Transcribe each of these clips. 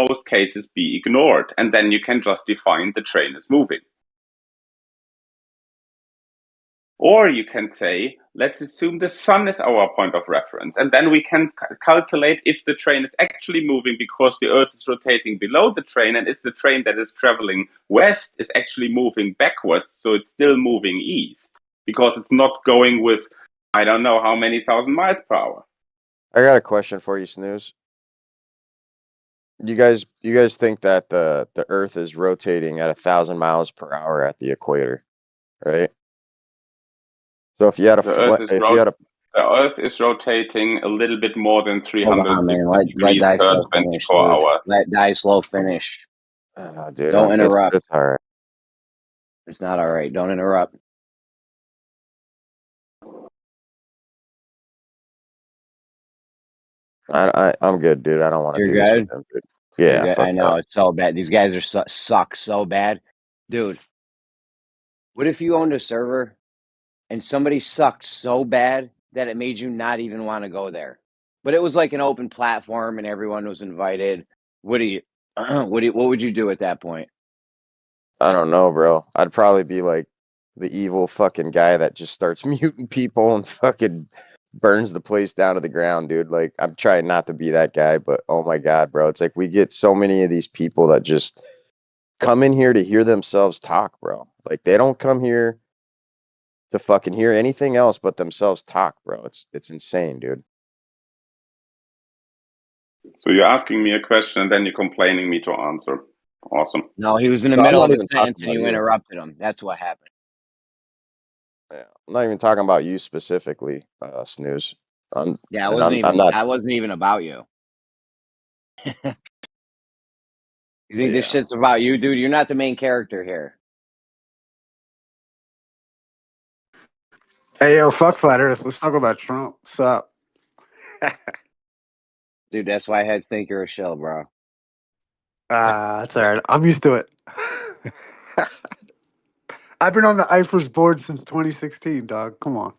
most cases be ignored, and then you can just define the train is moving. Or you can say, let's assume the sun is our point of reference, and then we can calculate if the train is actually moving because the Earth is rotating below the train, and is the train that is traveling west is actually moving backwards, so it's still moving east, because it's not going with, I don't know how many thousand miles per hour. I got a question for you, Snooze. You guys think that the Earth is rotating at 1,000 miles per hour at the equator, right? So if you had The Earth is rotating a little bit more than 360 degrees per 24 hours. Let Slow finish. Dude, Don't interrupt. It's all right. It's not all right. Don't interrupt. I'm good, dude. I don't want to do this with them, dude. Yeah, I know it's so bad. These guys are suck so bad, dude. What if you owned a server and somebody sucked so bad that it made you not even want to go there, but it was like an open platform and everyone was invited? What would you do at that point? I don't know, bro. I'd probably be like the evil fucking guy that just starts muting people and fucking burns the place down to the ground, dude. Like, I'm trying not to be that guy, but oh my God, bro. It's like we get so many of these people that just come in here to hear themselves talk, bro. Like, they don't come here to fucking hear anything else but themselves talk, bro. It's insane, dude. So you're asking me a question and then you're complaining me to answer. Awesome. No, he was in the middle of a sentence and you interrupted him. That's what happened. Yeah, I'm not even talking about you specifically, Snooze. I wasn't even about you. You think this shit's about you, dude? You're not the main character here. Hey, yo, fuck Flat Earth. Let's talk about Trump. What's up? Dude, that's why I had to think you're a shell, bro. That's all right. I'm used to it. I've been on the IFRS board since 2016, dog. Come on.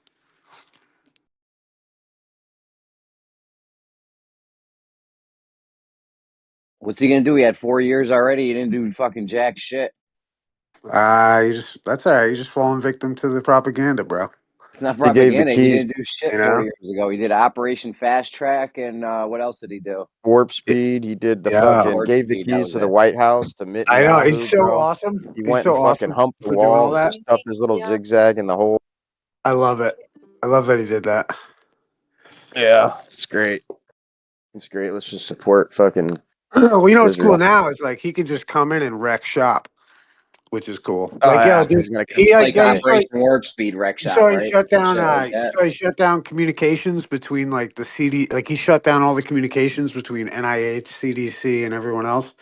What's he gonna do? He had 4 years already. He didn't do fucking jack shit. That's all right. You're just falling victim to the propaganda, bro. It's not propaganda. He didn't do shit 4 years ago. He did Operation Fast Track, and what else did he do? Warp Speed. He did the fucking gave the keys to the White House to Mitt. I know, he's so awesome. He went and fucking humped the wall, stuffed his little zigzag in the hole. I love it. I love that he did that. Yeah, it's great. It's great. Let's just support fucking. Well, you know what's cool now is like he can just come in and wreck shop, which is cool. Operation Warp Speed wreck shop. So he shut down. He shut down communications between like the CD. Like he shut down all the communications between NIH, CDC, and everyone else.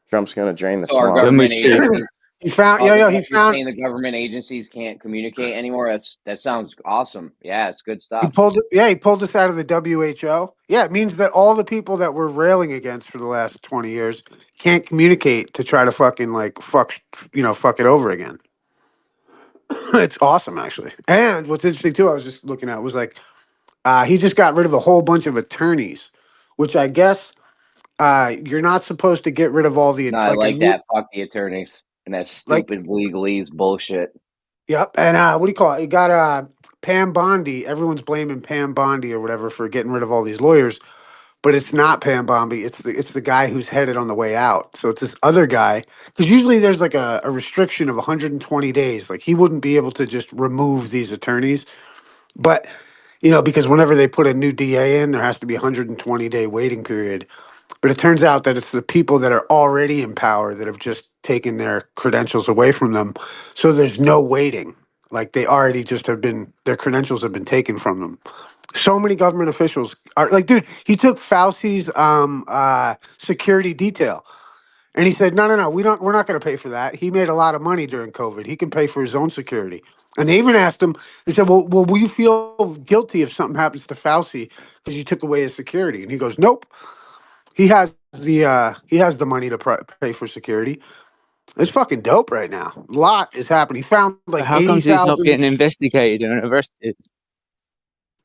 Trump's gonna drain the swamp. swamp. Our government agencies, he found the government agencies can't communicate anymore. That sounds awesome. Yeah, it's good stuff. He pulled us out of the WHO. Yeah, it means that all the people that we're railing against for the last 20 years can't communicate to try to fucking fuck it over again. It's awesome, actually. And what's interesting too, I was just looking at was like he just got rid of a whole bunch of attorneys, which I guess you're not supposed to get rid of all the. No, I like that. Fuck the attorneys and that stupid legalese bullshit. Yep. And what do you call it? You got Pam Bondi. Everyone's blaming Pam Bondi or whatever for getting rid of all these lawyers, but it's not Pam Bondi. It's the guy who's headed on the way out. So it's this other guy, because usually there's like a restriction of 120 days. Like he wouldn't be able to just remove these attorneys, but because whenever they put a new DA in, there has to be a 120-day waiting period. But it turns out that it's the people that are already in power that have just taken their credentials away from them. So there's no waiting. Like they already just their credentials have been taken from them. So many government officials are like, dude, he took Fauci's security detail. And he said, no, we're not going to pay for that. He made a lot of money during COVID. He can pay for his own security. And they even asked him, they said, well, will you feel guilty if something happens to Fauci because you took away his security? And he goes, nope. He has the money to pay for security. It's fucking dope right now. A lot is happening. He found like how come he's not getting investigated and arrested?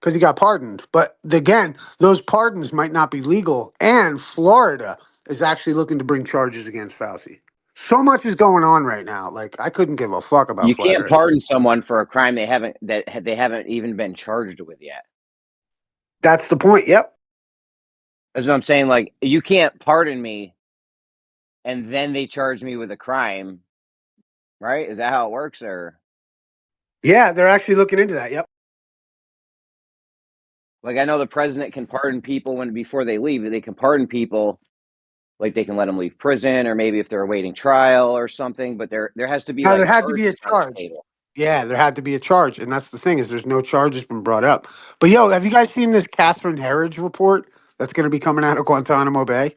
because he got pardoned. But again, those pardons might not be legal. And Florida is actually looking to bring charges against Fauci. So much is going on right now. Like, I couldn't give a fuck about You flat can't Earth. pardon someone for a crime they haven't even been charged with yet. That's the point. Yep. That's what I'm saying. Like, you can't pardon me and then they charge me with a crime, right? Is that how it works? Or Yeah, they're actually looking into that. Yep. like, I know the president can pardon people before they leave. They can pardon people, like they can let them leave prison, or maybe if they're awaiting trial or something. But there has to be Now, like there had to be a charges on the charge. table. Yeah, there had to be a charge. And that's the thing is there's no charges been brought up. But, yo, have you guys seen this Catherine Herridge report that's going to be coming out of Guantanamo Bay?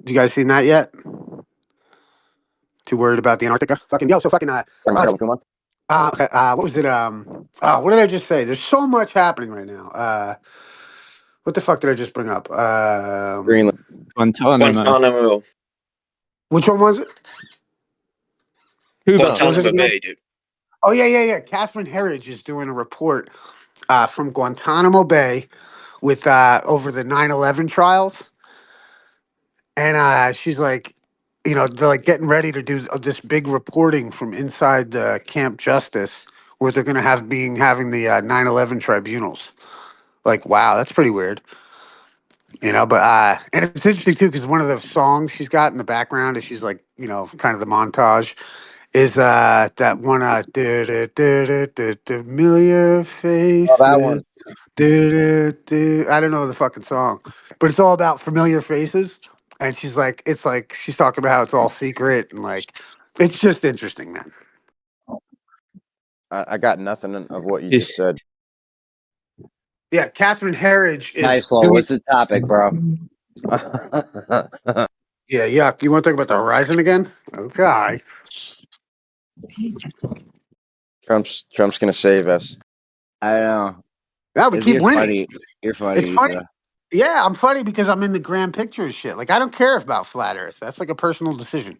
You guys seen that yet? Too worried about the Antarctica? Fucking, yo, so fucking, what was it? What did I just say? There's so much happening right now. What the fuck did I just bring up? Greenland. Guantanamo. Which one was it? Cuba. What was it Guantanamo again? Bay, dude. Oh, yeah. Catherine Herridge is doing a report from Guantanamo Bay with over the 9/11 trials. And she's like, they're like getting ready to do this big reporting from inside the Camp Justice where they're going to having the 9/11 tribunals. Like, wow, that's pretty weird. But and it's interesting too because one of the songs she's got in the background is she's like, kind of the montage is that one familiar Oh, that one. faces. I don't know the fucking song, but it's all about familiar faces. And she's like, it's like she's talking about how it's all secret and like it's just interesting, man. I got nothing of what you just said. Yeah, Catherine Herridge is Nice, slow. What's the topic, bro? Yeah, yuck. You want to talk about the horizon again? Okay. Trump's gonna save us. I don't know. Yeah, we keep You're winning. funny. You're funny. It's funny. Yeah, I'm funny because I'm in the grand picture and shit. Like, I don't care about flat Earth. That's like a personal decision.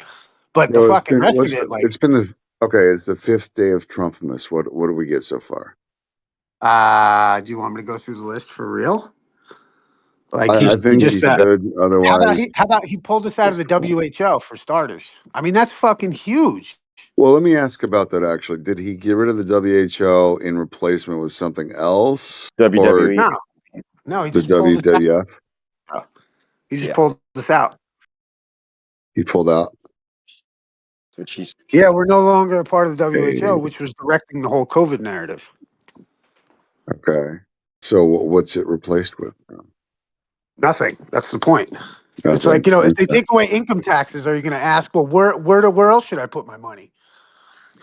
But the fucking rest of it, like, it's been it's the 5th day of Trumpmas. What do we get so far? do you want me to go through the list for real? Like, I think he's good. Otherwise, how about he pulled us out of the WHO for starters? I mean, that's fucking huge. well, let me ask about that. Actually, did he get rid of the WHO in replacement with something else? WWE. Or No, he the just pulled us out. WWF? He just pulled us out. He pulled out. Which he's Yeah, we're no longer a part of the WHO, which was directing the whole COVID narrative. Okay. So what's it replaced with? Nothing. That's the point. Nothing. It's like, if they take away income taxes, are you going to ask, well, where else should I put my money?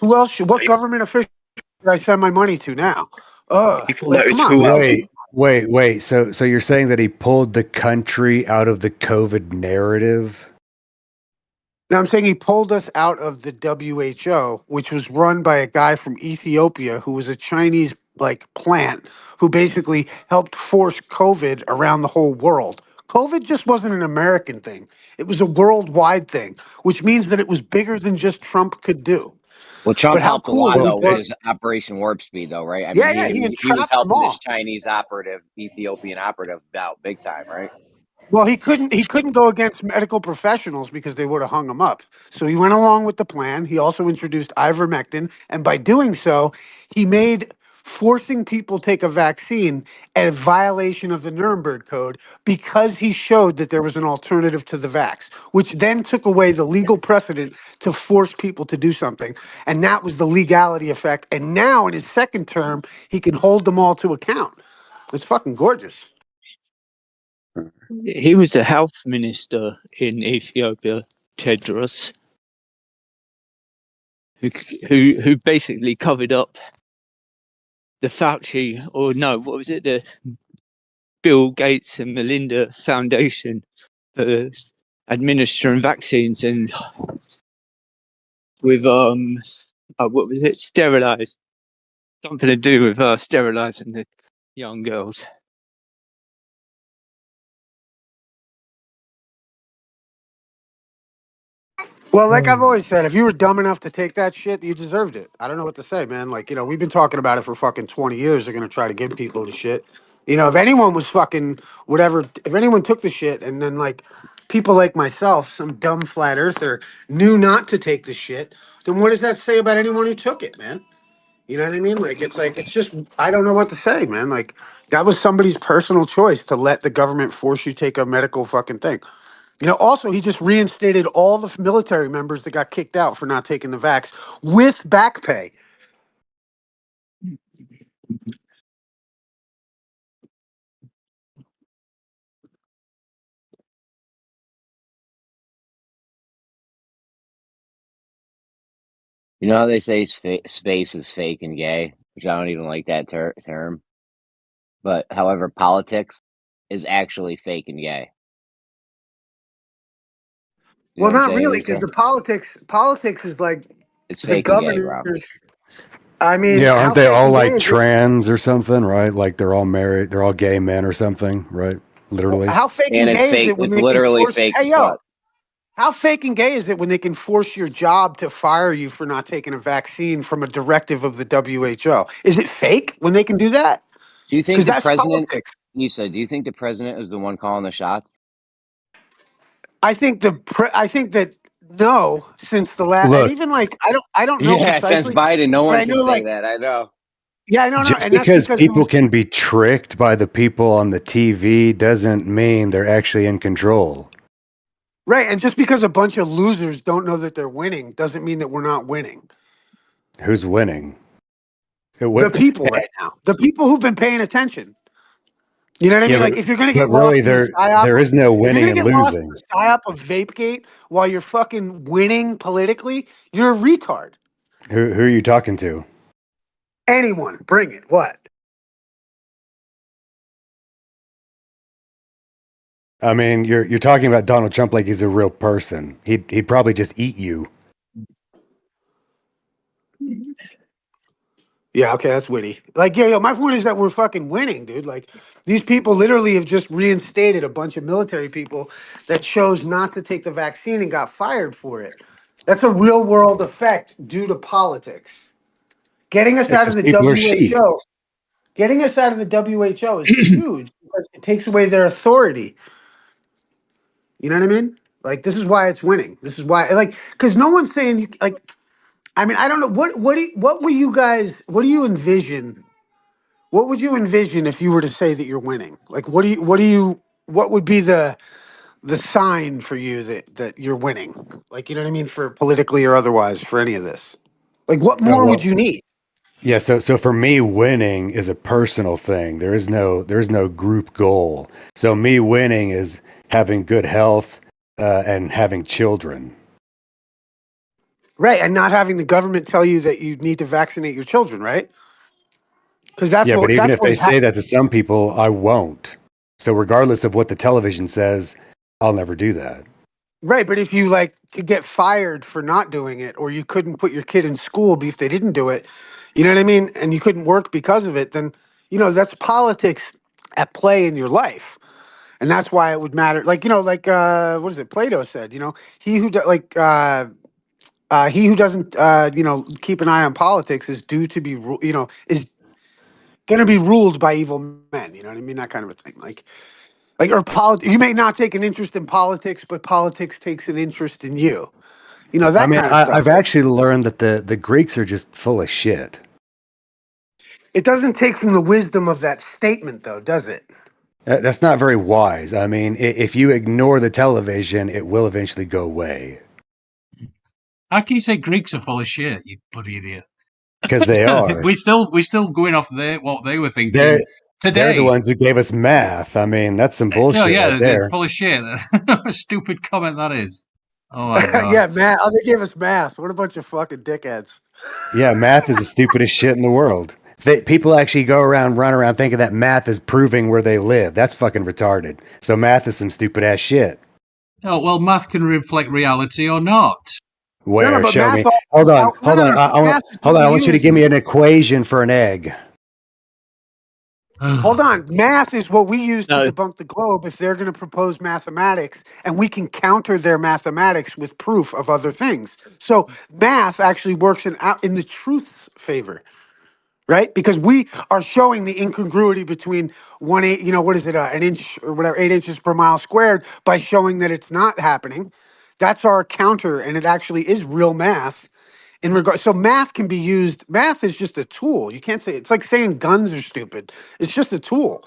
What government official should I send my money to now? Like, come on. Wait. So you're saying that he pulled the country out of the COVID narrative? Now, I'm saying he pulled us out of the WHO, which was run by a guy from Ethiopia who was a Chinese plant who basically helped force COVID around the whole world. COVID just wasn't an American thing. It was a worldwide thing, which means that it was bigger than just Trump could do. Well, Trump But how helped a cool lot, is though, it with that- his Operation Warp Speed, though, right? I Yeah, mean, he he was entrapped them helping all. this Chinese Ethiopian operative out big time, right? Well, he couldn't go against medical professionals because they would have hung him up. So he went along with the plan. He also introduced ivermectin, and by doing so, he made forcing people to take a vaccine a violation of the Nuremberg Code because he showed that there was an alternative to the vax, which then took away the legal precedent to force people to do something. And that was the legality effect. And now in his second term, he can hold them all to account. It's fucking gorgeous. He was the health minister in Ethiopia, Tedros, who basically covered up the Fauci, or no, what was it, the Bill Gates and Melinda Foundation for administering vaccines, and with what was it, sterilized, something to do with sterilizing the young girls. Well, like I've always said, if you were dumb enough to take that shit, you deserved it. I don't know what to say, man. Like, we've been talking about it for fucking 20 years. They're going to try to give people the shit. If anyone was fucking whatever, if anyone took the shit and then, like, people like myself, some dumb flat earther, knew not to take the shit, then what does that say about anyone who took it, man? You know what I mean? It's just, I don't know what to say, man. Like, that was somebody's personal choice to let the government force you take a medical fucking thing. Also, he just reinstated all the military members that got kicked out for not taking the vax with back pay. You know how they say space is fake and gay, which I don't even like that term. But however, politics is actually fake and gay. You know Well, what I'm not saying, really, because Lisa? the politics is like It's the fake and gay, bro. governors. I mean, Yeah, how aren't they fake all and gay like is it? trans or something, right? Like they're all married, they're all gay men or something, right? Literally. How fake And and it's gay is fake. it when It's they can literally force? fake Hey, as yo, fuck. how fake and gay is it when they can force your job to fire you for not taking a vaccine from a directive of the WHO? Is it fake when they can do that? Do you think Because the that's president, politics. Lisa, do you think the president is the one calling the shots? I think I think that no, since the last, and Look, even like I don't know Yeah, since precisely, Biden, no but one I can know say like that. I know. yeah, I don't know, just and that's because because it people was can be tricked by the people on the TV doesn't mean they're actually in control. right, and just because a bunch of losers don't know that they're winning doesn't mean that we're not winning. Who's winning? The What? people right now, the people who've been paying attention. You know what I Yeah, mean? Like if you're gonna but get really, lost in the psyop, there is no if you're winning gonna and get lost in losing. the psyop of VapeGate while you're fucking winning politically, you're a retard. Who are you talking to? Anyone, bring it. What? I mean, you're talking about Donald Trump like he's a real person. He'd probably just eat you. Yeah, okay, that's witty. Like, yeah, my point is that we're fucking winning, dude. Like, these people literally have just reinstated a bunch of military people that chose not to take the vaccine and got fired for it. That's a real world effect due to politics. Getting us out of Because the people are sheep. WHO, getting us out of the WHO is huge because it takes away their authority. You know what I mean? Like, this is why it's winning. This is why, like, because no one's saying you like. I mean, I don't know what will you guys? What do you envision? What would you envision if you were to say that you're winning? Like, what would be the sign for you that you're winning? Like, you know what I mean, for politically or otherwise, for any of this. Like, what Oh, more would well, you need? yeah. So for me, winning is a personal thing. There is no group goal. So me winning is having good health and having children. Right, and not having the government tell you that you need to vaccinate your children, right? Because Yeah, but even that's if what they say that to some people, I won't. So regardless of what the television says, I'll never do that. right. But if you like could get fired for not doing it, or you couldn't put your kid in school if they didn't do it, you know what I mean, and you couldn't work because of it, then that's politics at play in your life. And that's why it would matter. Like, what is it? Plato said, he who he who doesn't keep an eye on politics is due to be is going to be ruled by evil men. You know what I mean? That kind of a thing. You may not take an interest in politics, but politics takes an interest in you. I That mean, kind of stuff. I've actually learned that the Greeks are just full of shit. It doesn't take from the wisdom of that statement, though, does it? That's not very wise. I mean, if you ignore the television, it will eventually go away. How can you say Greeks are full of shit, you bloody idiot? Because they are. we're still going off what they were thinking They're today. the ones who gave us math. I mean, that's some No, bullshit yeah, right it's there. full of shit. What a stupid comment that is. Oh my god. Yeah, math. Oh, they gave us math. What a bunch of fucking dickheads. Yeah, math is the stupidest shit in the world. People actually run around thinking that math is proving where they live. That's fucking retarded. So math is some stupid ass shit. Oh well, math can reflect reality or not. No, Where? but Show math. me. Hold on. No, Hold no, on. no. Math is Hold on. I only want you to used. give me an equation for an egg. Hold on. Math is what we use No. to debunk the globe if they're going to propose mathematics, and we can counter their mathematics with proof of other things. So math actually works in the truth's favor, right? Because we are showing the incongruity between 1/8, what is it, an inch or whatever, 8 inches per mile squared by showing that it's not happening. That's our counter, and it actually is real math. So math can be used. Math is just a tool. You can't say it's like saying guns are stupid. It's just a tool.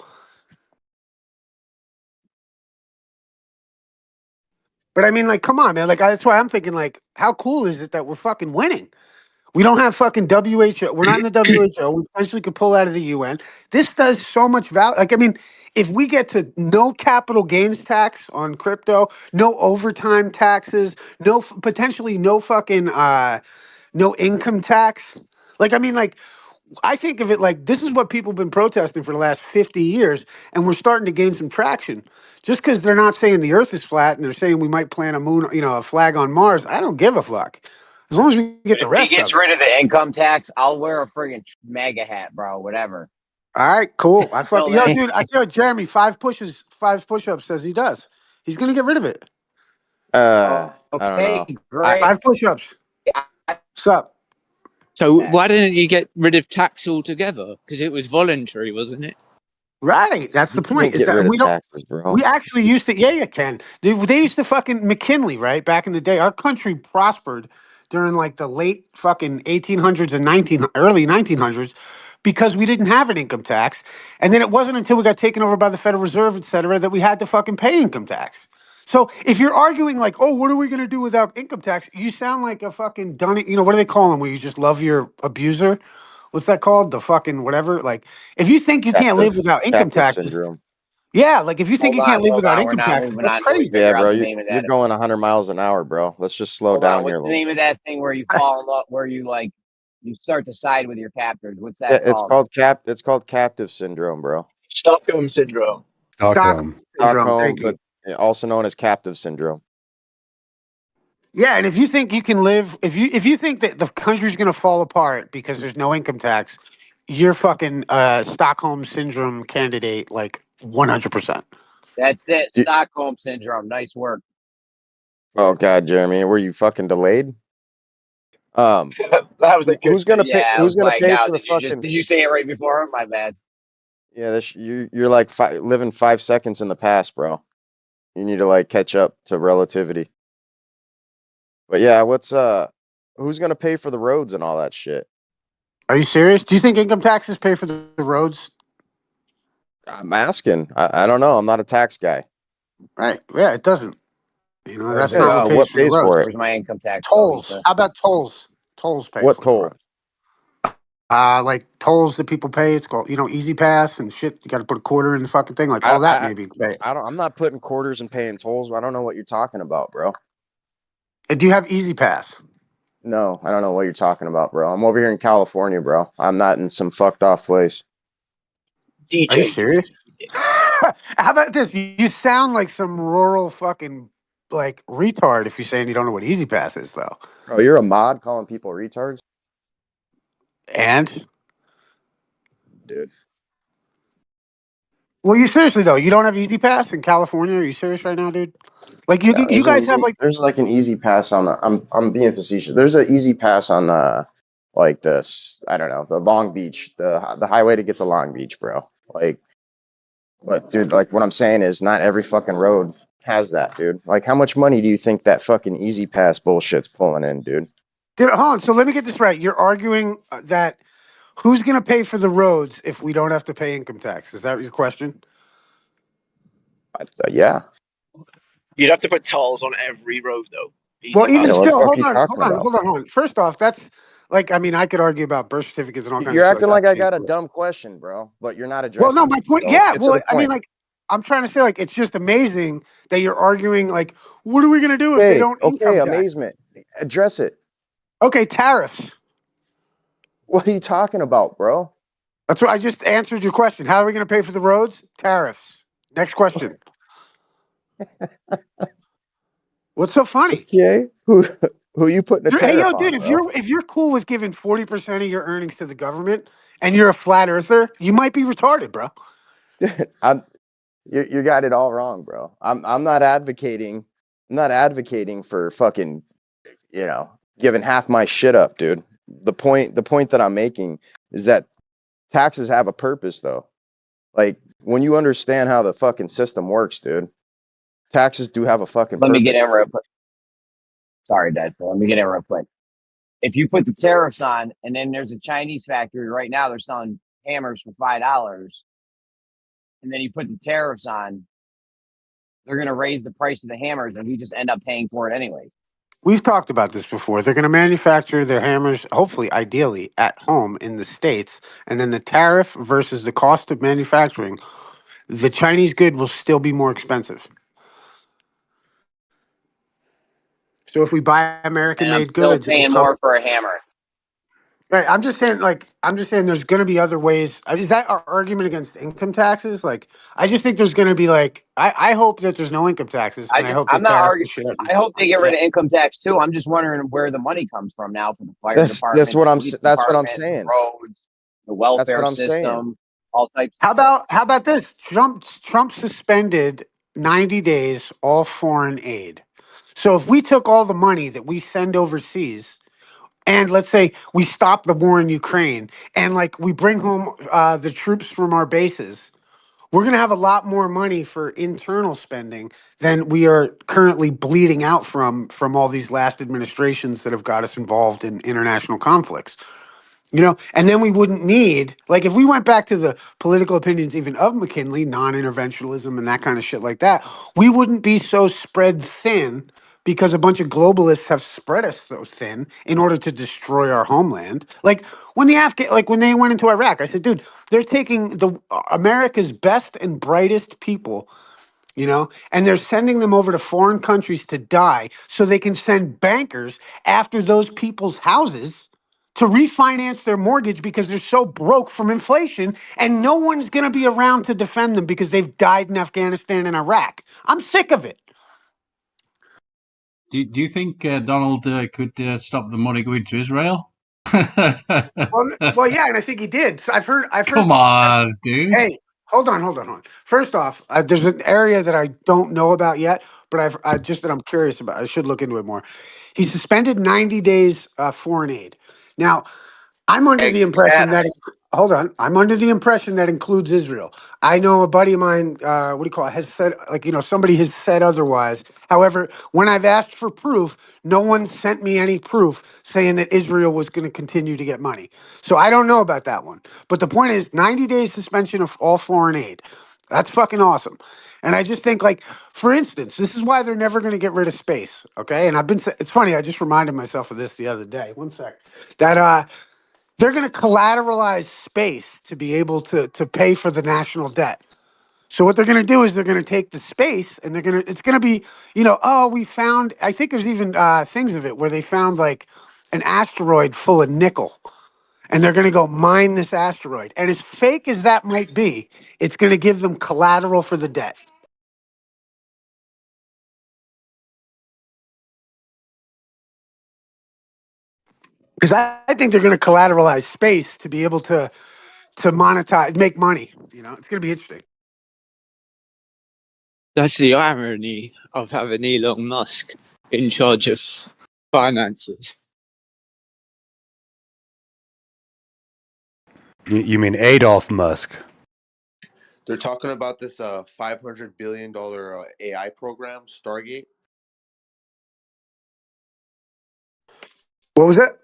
But I mean, like, come on, man. Like, that's why I'm thinking, like, how cool is it that we're fucking winning? We don't have fucking WHO. We're not in the WHO. We potentially could pull out of the UN. This does so much value. Like, I mean, if we get to no capital gains tax on crypto, no overtime taxes, potentially no fucking no income tax. Like, I mean, like, I think of it like this is what people have been protesting for the last 50 years, and we're starting to gain some traction. Just because they're not saying the earth is flat and they're saying we might plant a flag on Mars, I don't give a fuck. As long as we get the If he rest gets of it. rid of the income tax, I'll wear a friggin' MAGA hat, bro. Whatever. All right, cool. Until Yo, then, dude, I feel Jeremy, 5 push-ups says he does. He's gonna get rid of it. I don't know. great. 5 push-ups. What's up? So why didn't you get rid of tax altogether? Because it was voluntary, wasn't it? Right. That's the You point. can't Is get that rid of we don't taxes, bro. We actually used to, yeah, you can. They used to fucking McKinley, right? Back in the day, our country prospered during like the late fucking 1800s and early 1900s because we didn't have an income tax. And then it wasn't until we got taken over by the Federal Reserve, et cetera, that we had to fucking pay income tax. So if you're arguing like, oh, what are we going to do without income tax? You sound like a fucking done it. What do they call them? Where you just love your abuser? What's that called? The fucking whatever. Like, if you think you can't live without income Captive taxes, syndrome. yeah, like if you think hold you can't live on. without We're income not taxes, moving that's on till we crazy. Yeah, figure bro, out the name of you're that. going 100 miles an hour, bro. Let's just slow Hold down on. What's here a the little. name of that thing where you fall in love, where you like, you start to side with your captors? What's Yeah, that it's called? called captive syndrome, bro. Stockholm syndrome. Stockholm syndrome. Stockholm, Thank but you. also known as captive syndrome. Yeah, and if you think you can live, if you think that the country's going to fall apart because there's no income tax, you're fucking Stockholm syndrome candidate, like 100%. That's it. You- Stockholm syndrome. Nice work. Oh God, Jeremy, were you fucking delayed? That was a good Who's gonna thing. pay? Yeah, I Who's was gonna like, pay now for the fucking? did you say it right before? My bad. Yeah, you're like living 5 seconds in the past, bro. You need to like catch up to relativity. But yeah, who's gonna pay for the roads and all that shit? Are you serious? Do you think income taxes pay for the roads? I'm asking. I don't know. I'm not a tax guy. Right. Yeah, it doesn't. Where's That's it not what go? pays What for the pays roads. for it? Where's my income tax go, Tolls. Issa? How about tolls? Tolls pay What for the toll? roads. Like tolls that people pay. It's called, Easy Pass and shit. You got to put a quarter in the fucking thing. Like I all that I maybe pay. I'm not putting quarters and paying tolls. I don't know what you're talking about, bro. Do you have Easy Pass? No, I don't know what you're talking about, bro. I'm over here in California, bro. I'm not in some fucked off place. Are you DJ. serious? How about this? You sound like some rural fucking like retard if you're saying you don't know what Easy Pass is, though. Bro, you're a mod calling people retards, And dude. well, you seriously though, you don't have Easy Pass in California? Are you serious right now, dude? Like No, you guys have like there's like an easy pass on the. I'm being facetious. There's an easy pass on the like this. I don't know, the Long Beach, the highway to get to Long Beach, bro. Like, but dude, like what I'm saying is not every fucking road has that, dude. Like, how much money do you think that fucking easy pass bullshit's pulling in, dude? dude, hold on. So let me get this right. You're arguing that who's going to pay for the roads if we don't have to pay income tax? Is that your question? Yeah. You'd have to put tolls on every road, though. Easy Well, even Yeah, pass. what the still, fuck are hold you on, talking about? hold on. First off, that's like, I mean, I could argue about birth certificates and all kinds You're of shit like acting that. like I got a dumb question, bro, but you're not Well, no, addressing my it. point, So let's yeah. get to Well, the I mean, point. like, I'm trying to say, like, it's just amazing that you're arguing, like, what are we going to do if they Okay, don't okay, income tax? amazement. Address it. Okay, tariffs. What are you talking about, bro? That's what I just answered your question. How are we going to pay for the roads? Tariffs. Next question. What's so funny? Okay. Who? Who you putting a Hey, tariff yo, dude, on, bro? if you're cool with giving 40% of your earnings to the government and you're a flat earther, you might be retarded, bro. I'm you got it all wrong, bro. I'm not advocating. I'm not advocating for fucking, giving half my shit up, dude. The point that I'm making is that taxes have a purpose, though. Like, when you understand how the fucking system works, dude, taxes do have a fucking Let me get purpose. in real quick. Sorry, Dad. Let me get in real quick. If you put the tariffs on, and then there's a Chinese factory right now, they're selling hammers for $5, and then you put the tariffs on, they're going to raise the price of the hammers, and we just end up paying for it anyways. We've talked about this before. They're going to manufacture their hammers, hopefully, ideally, at home in the States. And then the tariff versus the cost of manufacturing, the Chinese good will still be more expensive. So if we buy American And I'm made still goods, it will paying come. more for a hammer. Right. I'm just saying there's going to be other ways. Is that our argument against income taxes? Like, I just think there's going to be I hope that there's no income taxes and I hope they I'm not tariff the arguing. shit out of I hope they get Yeah. rid of income tax too. I'm just wondering where the money comes from now for the fire That's department, the police that's what I'm department, the saying. roads, the That's what welfare I'm saying. system, all types. How about this? Trump suspended 90 days all foreign aid. So if we took all the money that we send overseas and let's say we stop the war in Ukraine and like we bring home the troops from our bases, we're going to have a lot more money for internal spending than we are currently bleeding out from all these last administrations that have got us involved in international conflicts. And then we wouldn't need, like, if we went back to the political opinions even of McKinley, non-interventionalism and that kind of shit like that, we wouldn't be so spread thin because a bunch of globalists have spread us so thin in order to destroy our homeland. Like when they went into Iraq, I said, dude, they're taking America's best and brightest people, and they're sending them over to foreign countries to die so they can send bankers after those people's houses to refinance their mortgage because they're so broke from inflation and no one's going to be around to defend them because they've died in Afghanistan and Iraq. I'm sick of it. Do you think Donald could stop the money going to Israel? Well, yeah, and I think he did. So I've heard. Come on, dude. Hey, hold on. First off, there's an area that I don't know about yet, but that I'm curious about. I should look into it more. He suspended 90 days foreign aid. Now, I'm under the impression that hold on. I'm under the impression that includes Israel. I know a buddy of mine, what do you call it, has said somebody has said otherwise. However, when I've asked for proof, no one sent me any proof saying that Israel was going to continue to get money. So I don't know about that one. But the point is 90 days suspension of all foreign aid. That's fucking awesome. And I just think, like, for instance, this is why they're never going to get rid of space. Okay. And it's funny. I just reminded myself of this the other day. One sec. That, they're going to collateralize space to be able to pay for the national debt. So what they're going to do is they're going to take the space and it's going to be, we found, I think there's even things of it where they found like an asteroid full of nickel and they're going to go mine this asteroid. And as fake as that might be, it's going to give them collateral for the debt. Because I think they're going to collateralize space to be able to monetize, make money. It's going to be interesting. That's the irony of having Elon Musk in charge of finances. You mean Adolf Musk? They're talking about this $500 billion AI program, Stargate. What was that?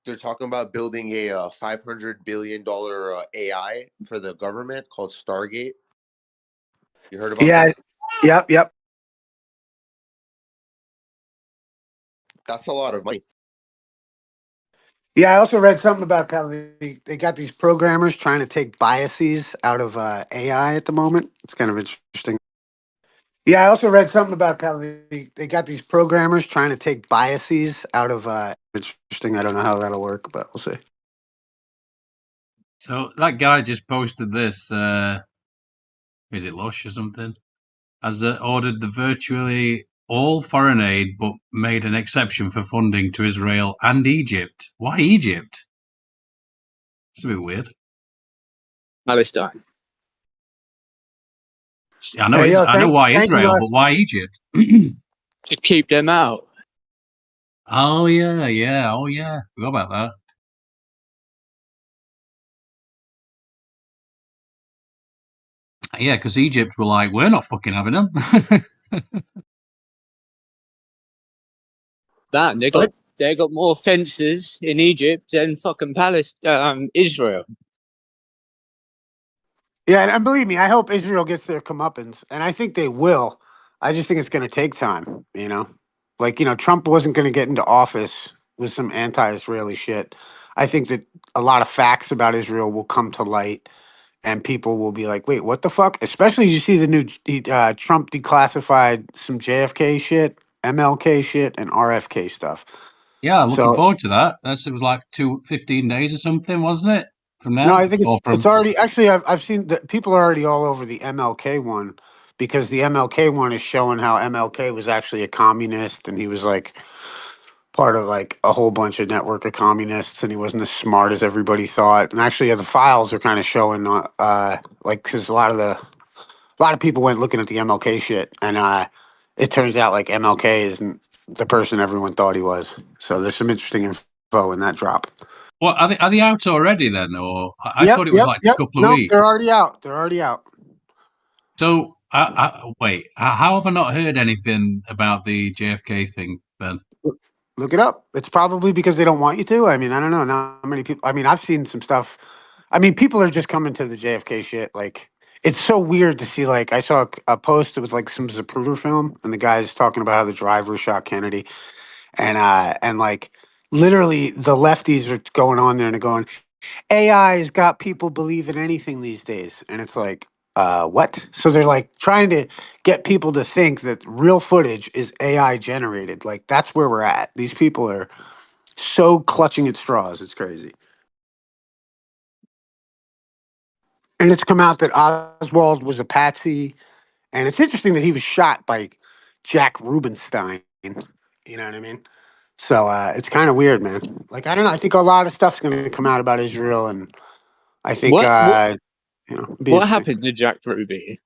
They're talking about building a $500 billion AI for the government called Stargate. You heard about Yeah. that? Yep. That's a lot of money. Yeah, I also read something about how they got these programmers trying to take biases out of AI at the moment. It's kind of interesting. Yeah, I also read something about how they got these programmers trying to take biases out of interesting. I don't know how that'll work, but we'll see. So that guy just posted this. Is it Lush or something? Has ordered the virtually all foreign aid, but made an exception for funding to Israel and Egypt. Why Egypt? It's a bit weird. Palestine. Yeah, I know. Hey, yo, I know why thank you, Israel, guys. but why Egypt? To keep them out. Oh yeah. Oh yeah. Forgot about that. Yeah, because Egypt were like, we're not fucking having them. Man, they got more fences in Egypt than fucking Israel. Yeah, and believe me, I hope Israel gets their comeuppance, and I think they will. I just think it's going to take time. Trump wasn't going to get into office with some anti-Israeli shit. I think that a lot of facts about Israel will come to light, and people will be like, "Wait, what the fuck?" Especially you see the new Trump declassified some JFK shit, MLK shit, and RFK stuff. Yeah, looking So forward to that. It was like 15 days or something, wasn't it? From no, now? I think Or it's from already actually. I've seen that people are already all over the MLK one because the MLK one is showing how MLK was actually a communist and he was like part of like a whole bunch of network of communists and he wasn't as smart as everybody thought. And actually, the files are kind of showing like because a lot of people went looking at the MLK shit and it turns out like MLK isn't the person everyone thought he was. So there's some interesting info in that drop. what are they out already then? Or I Yep, thought it was yep, like yep. a couple of No, weeks. they're already out. They're already out. So wait, how have I not heard anything about the JFK thing, Ben? Look it up. It's probably because they don't want you to. I mean, I don't know. Not many people. I mean, I've seen some stuff. I mean, people are just coming to the JFK shit. Like, it's so weird to see. Like, I saw a post. It was like some Zapruder film, and the guy's talking about how the driver shot Kennedy, and like literally the lefties are going on there and they're going, AI's got people believing anything these days. And it's like, what? So they're like trying to get people to think that real footage is AI generated. Like that's where we're at. These people are so clutching at straws. It's crazy. And it's come out that Oswald was a patsy. And it's interesting that he was shot by Jack Rubenstein. You know what I mean? So it's kind of weird, man. Like, I don't know. I think a lot of stuff's going to come out about Israel. And I think, it'd be What interesting. happened to Jack Ruby?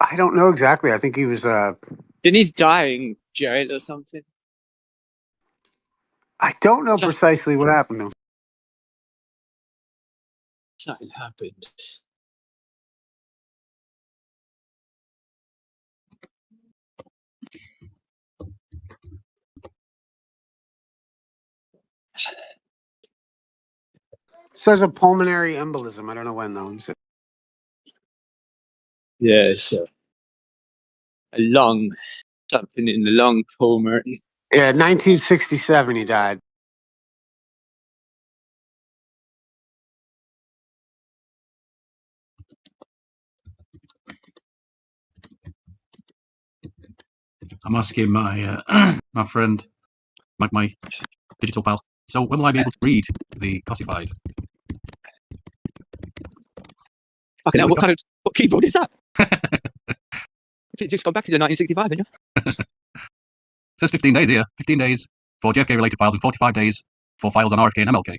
I don't know exactly. I think he was. Didn't he die in jail or something? I don't know precisely what happened to him. Something happened. It says a pulmonary embolism. I don't know when though. Yeah, so a lung, something in the lung pulmonary. Yeah, 1967 he died. I'm asking my my friend, my digital pal. So when will I be able to read the classified? Fucking hell, what keyboard is that? If it just gone back into 1965, haven't you? It says 15 days here. 15 days for JFK related files and 45 days for files on RFK and MLK.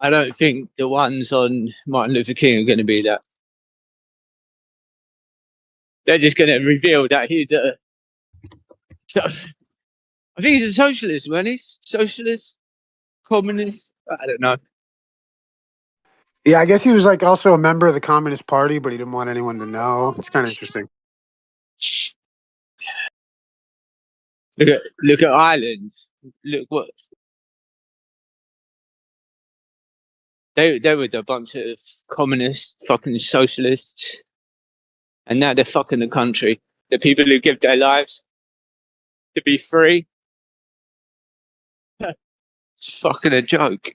I don't think the ones on Martin Luther King are going to be that. They're just going to reveal that he's a. I think he's a socialist, when he's socialist, communist. I don't know. Yeah, I guess he was like also a member of the Communist Party, but he didn't want anyone to know. It's kind of interesting. Look at Ireland. Look what they were a bunch of communist fucking socialists, and now they're fucking the country. The people who give their lives to be free. It's fucking a joke.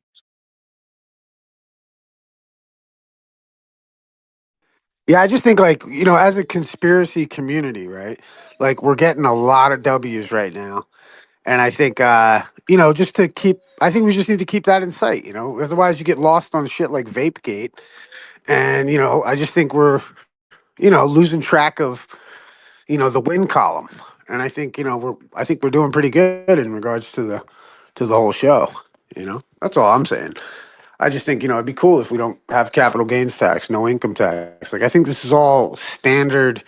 Yeah, I just think like, as a conspiracy community, right? Like we're getting a lot of W's right now. And I think just to keep I think we just need to keep that in sight, Otherwise you get lost on shit like Vapegate. And, I just think we're losing track of the win column. And I think we're doing pretty good in regards to the whole show. That's all I'm saying. I just think it'd be cool if we don't have capital gains tax, no income tax. Like I think this is all standard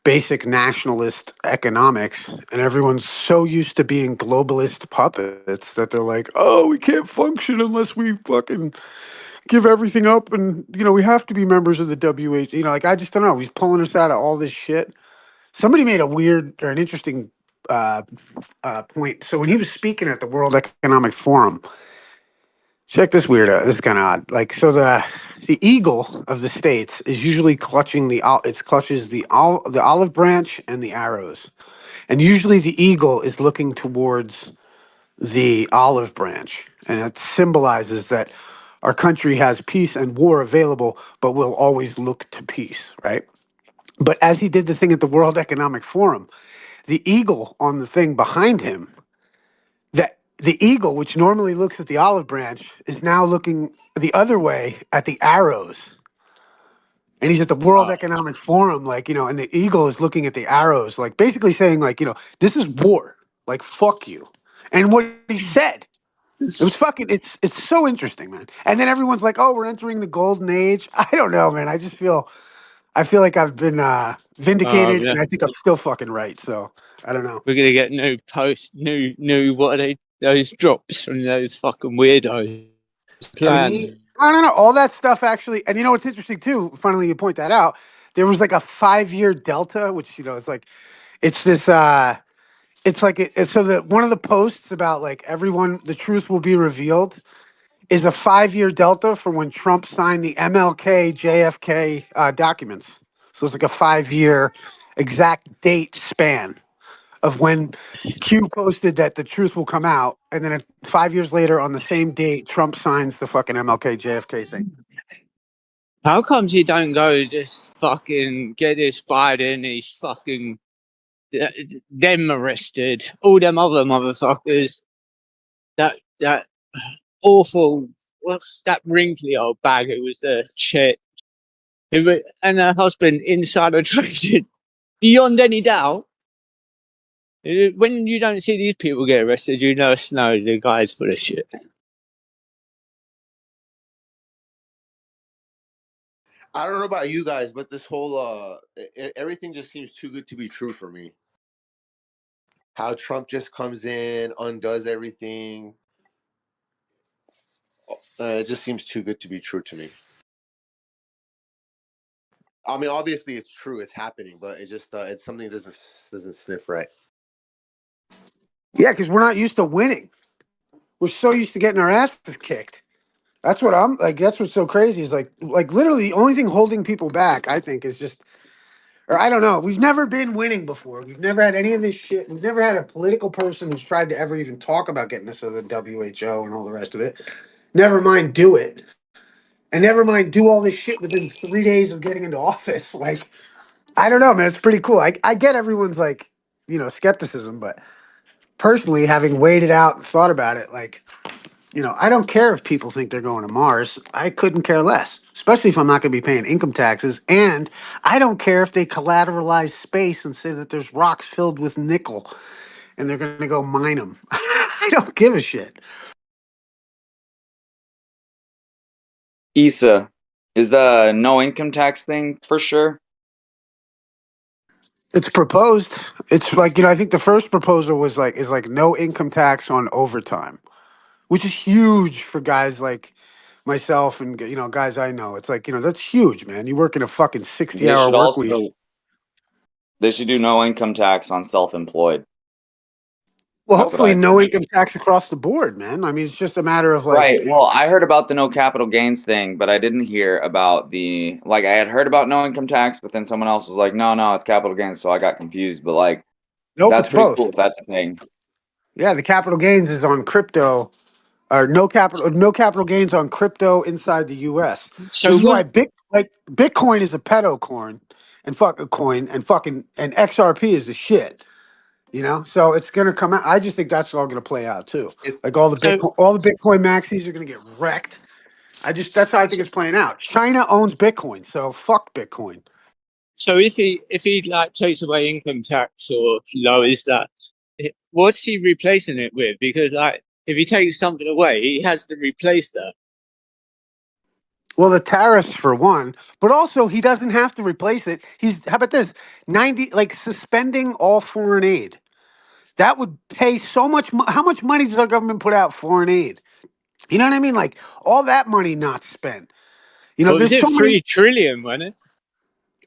basic nationalist economics, and everyone's so used to being globalist puppets that they're like, oh, we can't function unless we fucking give everything up, and we have to be members of the WH. Like I just don't know. He's pulling us out of all this shit. Somebody made a weird or an interesting uh, point. So when he was speaking at the World Economic Forum, check this weird out. This is kind of odd. Like so the eagle of the states is usually clutching it clutches the olive branch and the arrows. And usually the eagle is looking towards the olive branch. And it symbolizes that our country has peace and war available, but we'll always look to peace, right? But as he did the thing at the World Economic Forum, the eagle on the thing behind him, that the eagle, which normally looks at the olive branch, is now looking the other way at the arrows. And he's at the World Economic Forum, and the eagle is looking at the arrows, like basically saying, this is war. Like, fuck you. And what he said, it was fucking, it's so interesting, man. And then everyone's like, oh, we're entering the golden age. I don't know, man. I feel like I've been vindicated, Yeah. and I think I'm still fucking right. So I don't know. We're gonna get new what are they? Those drops from those fucking weirdos. Plan. I don't know. All that stuff actually, and what's interesting too, funnily you point that out, there was like a 5-year delta, which, it's like, it's this, it's like, so that one of the posts about like everyone, the truth will be revealed is a 5-year delta from when Trump signed the MLK, JFK documents. So it's like a 5-year exact date span of when Q posted that the truth will come out, and then 5 years later, on the same date, Trump signs the fucking MLK JFK thing. How comes you don't go just fucking get this Biden? He's fucking them arrested, all them other motherfuckers. That awful. What's that wrinkly old bag who was a chick? And her husband insider traded beyond any doubt. When you don't see these people get arrested, no, the guy's full of shit. I don't know about you guys, but this whole everything just seems too good to be true for me. How Trump just comes in, undoes everything. It just seems too good to be true to me. I mean, obviously it's true, it's happening, but it just it's something that doesn't sniff right. Yeah, because we're not used to winning. We're so used to getting our asses kicked. That's what I'm like. That's what's so crazy is like literally the only thing holding people back, I think, is just, or I don't know. We've never been winning before. We've never had any of this shit. We've never had a political person who's tried to ever even talk about getting us to the WHO and all the rest of it. Never mind do it. And never mind do all this shit within 3 days of getting into office. Like, I don't know, man. It's pretty cool. I get everyone's skepticism, but personally, having weighed it out and thought about it, I don't care if people think they're going to Mars. I couldn't care less, especially if I'm not going to be paying income taxes. And I don't care if they collateralize space and say that there's rocks filled with nickel and they're going to go mine them. I don't give a shit. Issa, is the no income tax thing for sure? It's proposed. It's like, I think the first proposal is like no income tax on overtime, which is huge for guys like myself and guys I know. It's like, that's huge, man. You work in a fucking 60-hour work week. They should do no income tax on self-employed. Well, hopefully no income tax across the board, man. I mean, it's just a matter of Right. Well, I heard about the no capital gains thing, but I didn't hear about I had heard about no income tax, but then someone else was like, no, it's capital gains, so I got confused. But nope, that's it's pretty both. cool if that's a thing. Yeah, the capital gains is on crypto, or no capital gains on crypto inside the U.S. So This is why Bitcoin is a pedo coin and fucking coin and XRP is the shit. So it's gonna come out. I just think that's all gonna play out too. Like all the Bitcoin maxis are gonna get wrecked. That's how I think it's playing out. China owns Bitcoin, so fuck Bitcoin. So if he like takes away income tax or lowers that, what's he replacing it with? Because like if he takes something away, he has to replace that. Well, the tariffs for one, but also he doesn't have to replace it. How about this? Suspending all foreign aid. That would pay so much. How much money does our government put out foreign aid? You know what I mean? Like all that money not spent. What was There's it? so many. 3 trillion, wasn't it?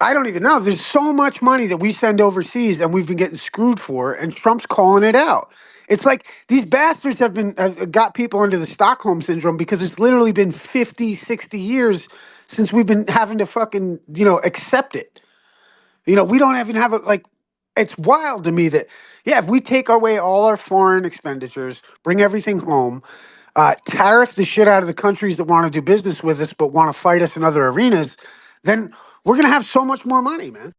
I don't even know. There's so much money that we send overseas and we've been getting screwed for, and Trump's calling it out. It's like these bastards have got people under the Stockholm syndrome because it's literally been 50, 60 years since we've been having to fucking, accept it. We don't even have it's wild to me that, yeah, if we take away all our foreign expenditures, bring everything home, tariff the shit out of the countries that want to do business with us but want to fight us in other arenas, then we're going to have so much more money, man.